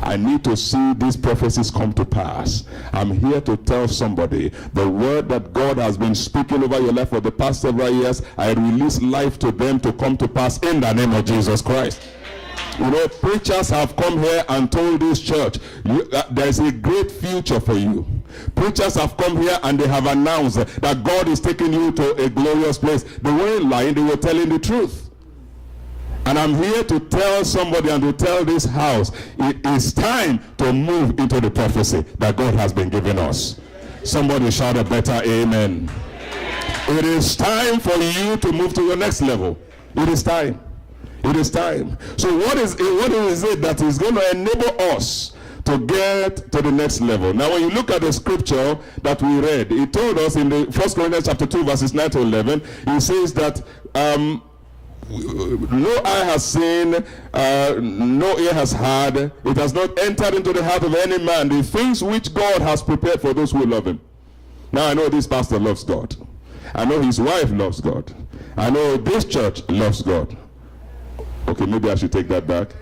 I need to see these prophecies come to pass. I'm here to tell somebody the word that God has been speaking over your life for the past several years, I release life to them to come to pass in the name of Jesus Christ. You know, preachers have come here and told this church, there's a great future for you. Preachers have come here and they have announced that God is taking you to a glorious place. They weren't lying, they were telling the truth. And I'm here to tell somebody and to tell this house, it is time to move into the prophecy that God has been giving us. Somebody shout a better amen. It is time for you to move to your next level. It is time. It is time. So what is it that is going to enable us to get to the next level? Now, when you look at the scripture that we read, it told us in the 1 Corinthians chapter 2, verses 9 to 11, it says that no eye has seen, no ear has heard, it has not entered into the heart of any man the things which God has prepared for those who love him. Now, I know this pastor loves God. I know his wife loves God. I know this church loves God. Okay, maybe I should take that back.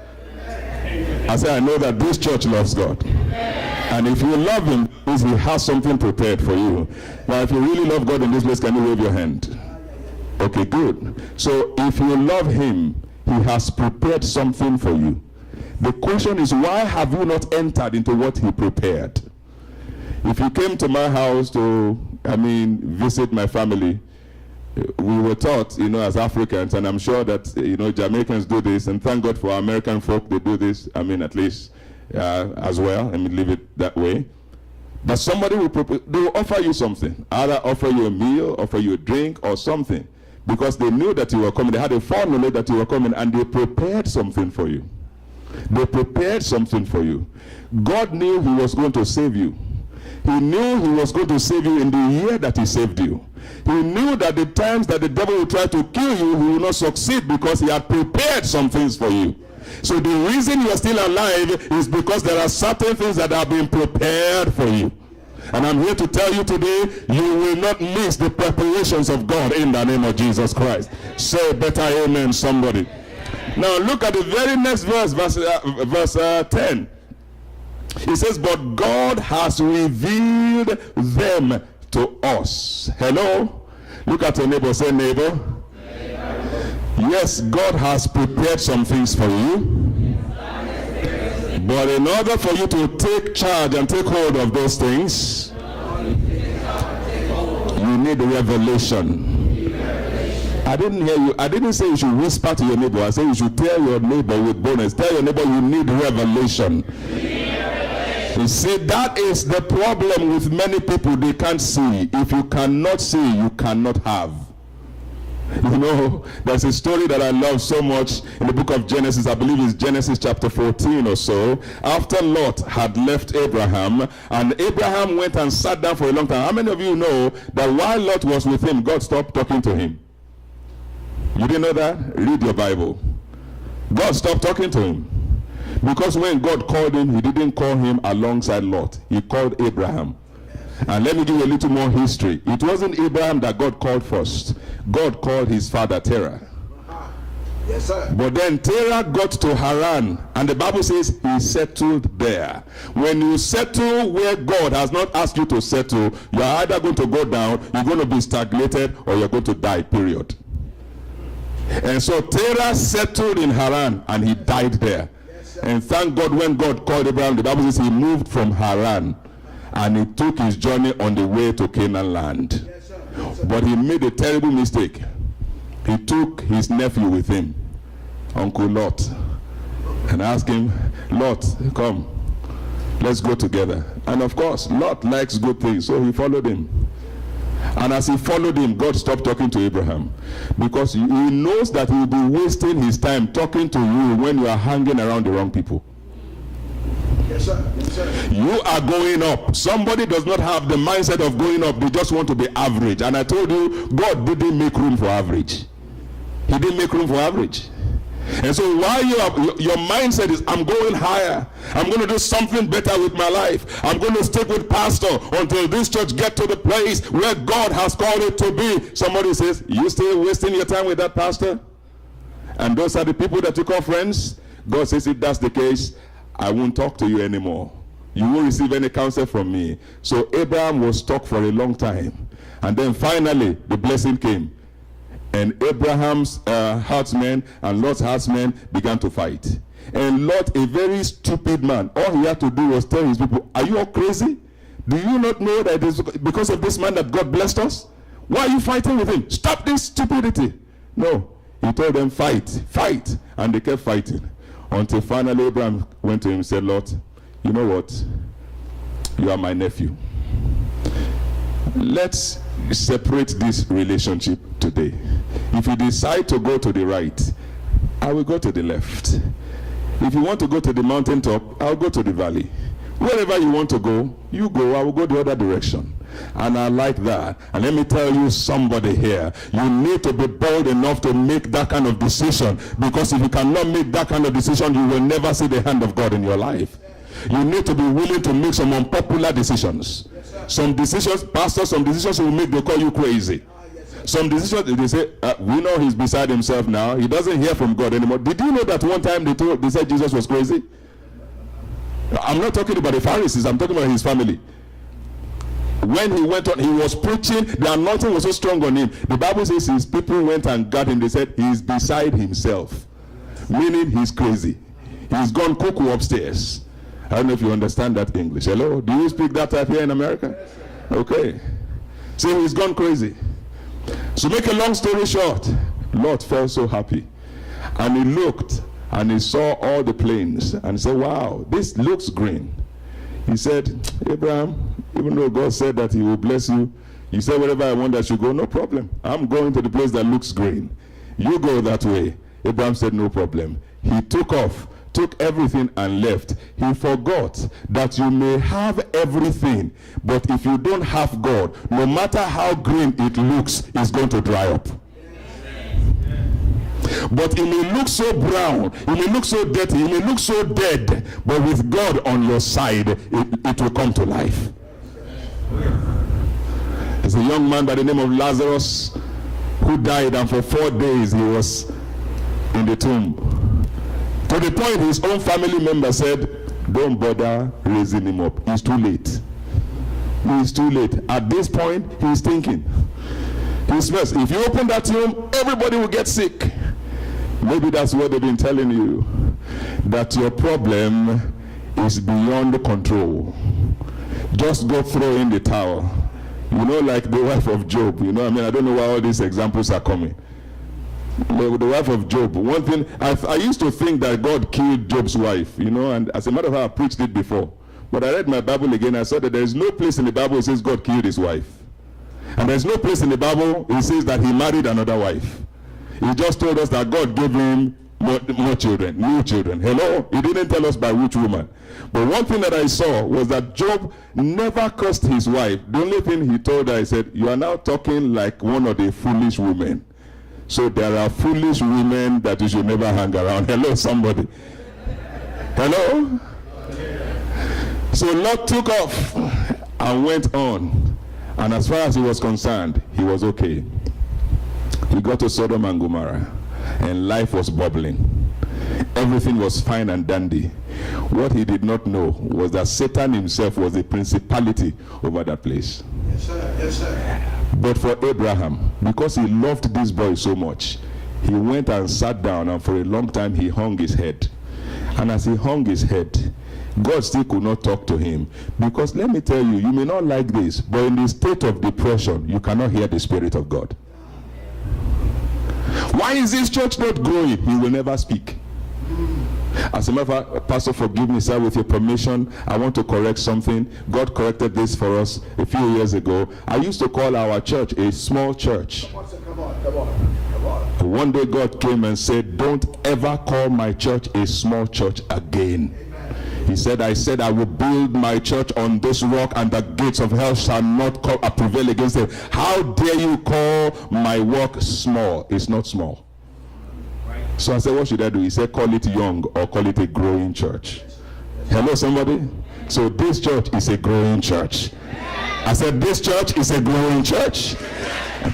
I say I know that this church loves God. And if you love him, he has something prepared for you. Now, if you really love God in this place, can you wave your hand? Okay, good. So if you love him, he has prepared something for you. The question is, why have you not entered into what he prepared? If you came to my house to, visit my family, we were taught, as Africans, and I'm sure that, Jamaicans do this, and thank God for our American folk, they do this, at least as well, leave it that way. But somebody they will offer you something, either offer you a meal, offer you a drink, or something, because they knew that you were coming. They had a foreknowledge that you were coming, and they prepared something for you. They prepared something for you. God knew he was going to save you. He knew he was going to save you in the year that he saved you. He knew that the times that the devil will try to kill you, he will not succeed because he had prepared some things for you. So the reason you are still alive is because there are certain things that have been prepared for you. And I'm here to tell you today, you will not miss the preparations of God in the name of Jesus Christ. Say better amen, somebody. Now look at the very next verse, verse 10. It says, but God has revealed them to us. Hello? Look at your neighbor. Say, neighbor. Yes, God has prepared some things for you. But in order for you to take charge and take hold of those things, you need revelation. I didn't hear you. I didn't say you should whisper to your neighbor. I said you should tell your neighbor with boldness. Tell your neighbor you need revelation. You see, that is the problem with many people. They can't see. If you cannot see, you cannot have. There's a story that I love so much in the book of Genesis. I believe it's Genesis chapter 14 or so. After Lot had left Abraham, and Abraham went and sat down for a long time. How many of you know that while Lot was with him, God stopped talking to him? You didn't know that? Read your Bible. God stopped talking to him. Because when God called him, he didn't call him alongside Lot. He called Abraham. And let me give you a little more history. It wasn't Abraham that God called first. God called his father Terah. Yes, sir. But then Terah got to Haran, and the Bible says he settled there. When you settle where God has not asked you to settle, you're either going to go down, you're going to be stagnated, or you're going to die, period. And so Terah settled in Haran, and he died there. And thank God when God called Abraham, the Bible says he moved from Haran and he took his journey on the way to Canaan land. But he made a terrible mistake. He took his nephew with him, Uncle Lot, and asked him, Lot, come, let's go together. And of course, Lot likes good things, so he followed him. And as he followed him, God stopped talking to Abraham, because he knows that he will be wasting his time talking to you when you are hanging around the wrong people. Yes, sir. Yes, sir. You are going up. Somebody does not have the mindset of going up. They just want to be average. And I told you, God didn't make room for average. He didn't make room for average. And so while your mindset is, I'm going higher, I'm going to do something better with my life, I'm going to stick with pastor until this church get to the place where God has called it to be. Somebody says, you still wasting your time with that pastor? And those are the people that you call friends? God says, if that's the case, I won't talk to you anymore. You won't receive any counsel from me. So Abraham was stuck for a long time. And then finally, the blessing came. And Abraham's herdsmen and Lot's herdsmen began to fight. And Lot, a very stupid man, all he had to do was tell his people, are you all crazy? Do you not know that it is because of this man that God blessed us? Why are you fighting with him? Stop this stupidity. No, he told them, fight, fight. And they kept fighting. Until finally Abraham went to him and said, Lot, you know what? You are my nephew. Let's separate this relationship today. If you decide to go to the right, I will go to the left. If you want to go to the mountaintop, I'll go to the valley. Wherever you want to go, you go. I will go the other direction. And I like that. And let me tell you, somebody here, you need to be bold enough to make that kind of decision. Because if you cannot make that kind of decision, you will never see the hand of God in your life. You need to be willing to make some unpopular decisions. Some decisions, pastor, some decisions will make they call you crazy. Some decisions, they say, we know he's beside himself now. He doesn't hear from God anymore. Did you know that one time they said Jesus was crazy? I'm not talking about the Pharisees. I'm talking about his family. When he went on, he was preaching. The anointing was so strong on him. The Bible says his people went and got him. They said, he's beside himself. Meaning he's crazy. He's gone cuckoo upstairs. I don't know if you understand that English. Hello? Do you speak that type here in America? Okay. So he's gone crazy. So make a long story short, Lot felt so happy. And he looked and he saw all the plains and said, wow, this looks green. He said, Abraham, even though God said that he will bless you, you said wherever I want I should go, no problem. I'm going to the place that looks green. You go that way. Abraham said, no problem. He took off, took everything and left. He forgot that you may have everything, but if you don't have God, no matter how green it looks, it's going to dry up. But it may look so brown, it may look so dirty, it may look so dead, but with God on your side, it will come to life. There's a young man by the name of Lazarus who died, and for 4 days he was in the tomb. To the point his own family member said, don't bother raising him up. It's too late. It's too late. At this point, he's thinking. He smells. If you open that tomb, everybody will get sick. Maybe that's what they've been telling you. That your problem is beyond control. Just go throw in the towel. You know, like the wife of Job. You know, I don't know why all these examples are coming. The wife of Job. One thing, I used to think that God killed Job's wife, and as a matter of fact, I preached it before. But I read my Bible again, I saw that there is no place in the Bible that says God killed his wife. And there's no place in the Bible it says that he married another wife. He just told us that God gave him more children, new children. Hello? He didn't tell us by which woman. But one thing that I saw was that Job never cursed his wife. The only thing he told her, he said, you are now talking like one of the foolish women. So there are foolish women that you should never hang around. Hello, somebody. Hello? So Lot took off and went on. And as far as he was concerned, he was okay. He got to Sodom and Gomorrah, and life was bubbling. Everything was fine and dandy. What he did not know was that Satan himself was a principality over that place. Yes, sir. Yes, sir. But for Abraham, because he loved this boy so much, he went and sat down, and for a long time he hung his head. And as he hung his head, God still could not talk to him. Because let me tell you, you may not like this, but in the state of depression, you cannot hear the Spirit of God. Why is this church not growing? He will never speak. As a matter of fact, Pastor, forgive me, sir, with your permission, I want to correct something. God corrected this for us a few years ago. I used to call our church a small church. Come on. One day God came and said, don't ever call my church a small church again. He said, I will build my church on this rock, and the gates of hell shall not prevail against it. How dare you call my work small? It's not small. So I said, what should I do? He said, call it young or call it a growing church. Hello, somebody? So this church is a growing church. I said, this church is a growing church.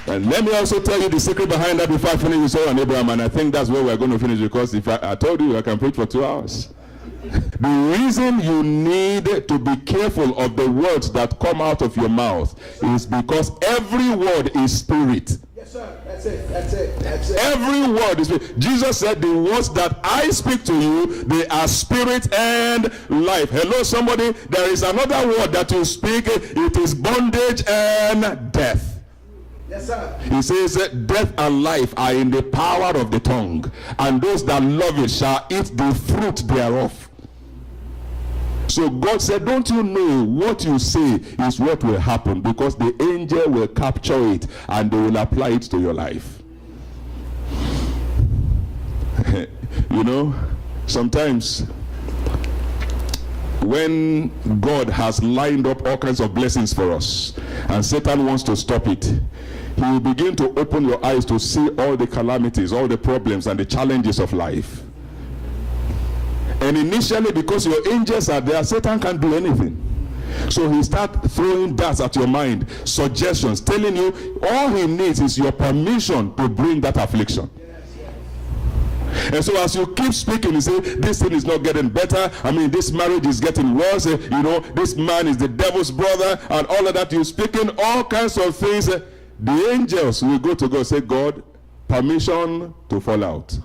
And let me also tell you the secret behind that before I finish with Sarah and Abraham. And I think that's where we're going to finish, because if I told you I can preach for 2 hours. The reason you need to be careful of the words that come out of your mouth is because every word is spirit. Yes, sir. That's it. That's it. That's it. Every word is spirit. Jesus said, the words that I speak to you, they are spirit and life. Hello, somebody. There is another word that you speak. It is bondage and death. Yes, sir. He says, death and life are in the power of the tongue, and those that love it shall eat the fruit thereof. So God said, don't you know what you say is what will happen, because the angel will capture it and they will apply it to your life. You know, sometimes when God has lined up all kinds of blessings for us and Satan wants to stop it, he will begin to open your eyes to see all the calamities, all the problems and the challenges of life. And initially, because your angels are there, Satan can't do anything. So he starts throwing darts at your mind, suggestions, telling you all he needs is your permission to bring that affliction. And so as you keep speaking, you say, this thing is not getting better. I mean, this marriage is getting worse. You know, this man is the devil's brother, and all of that. You're speaking all kinds of things. The angels will go to God and say, God, permission to fall out.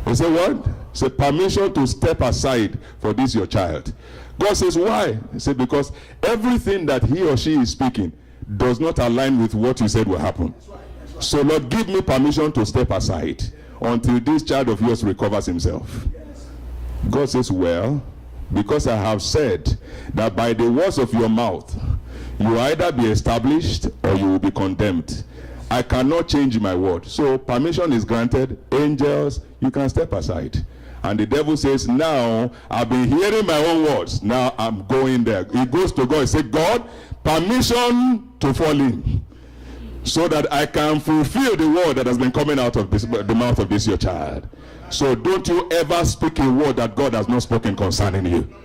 They say, what? Say, permission to step aside for this your child. God says, why? He said, because everything that he or she is speaking does not align with what you said will happen. That's right. So Lord, give me permission to step aside until this child of yours recovers himself. God says, well, because I have said that by the words of your mouth, you will either be established or you will be condemned. I cannot change my word. So permission is granted. Angels, you can step aside. And the devil says, now I've been hearing my own words. Now I'm going there. He goes to God and says, God, permission to fall in, so that I can fulfill the word that has been coming out of the mouth of this your child. So don't you ever speak a word that God has not spoken concerning you.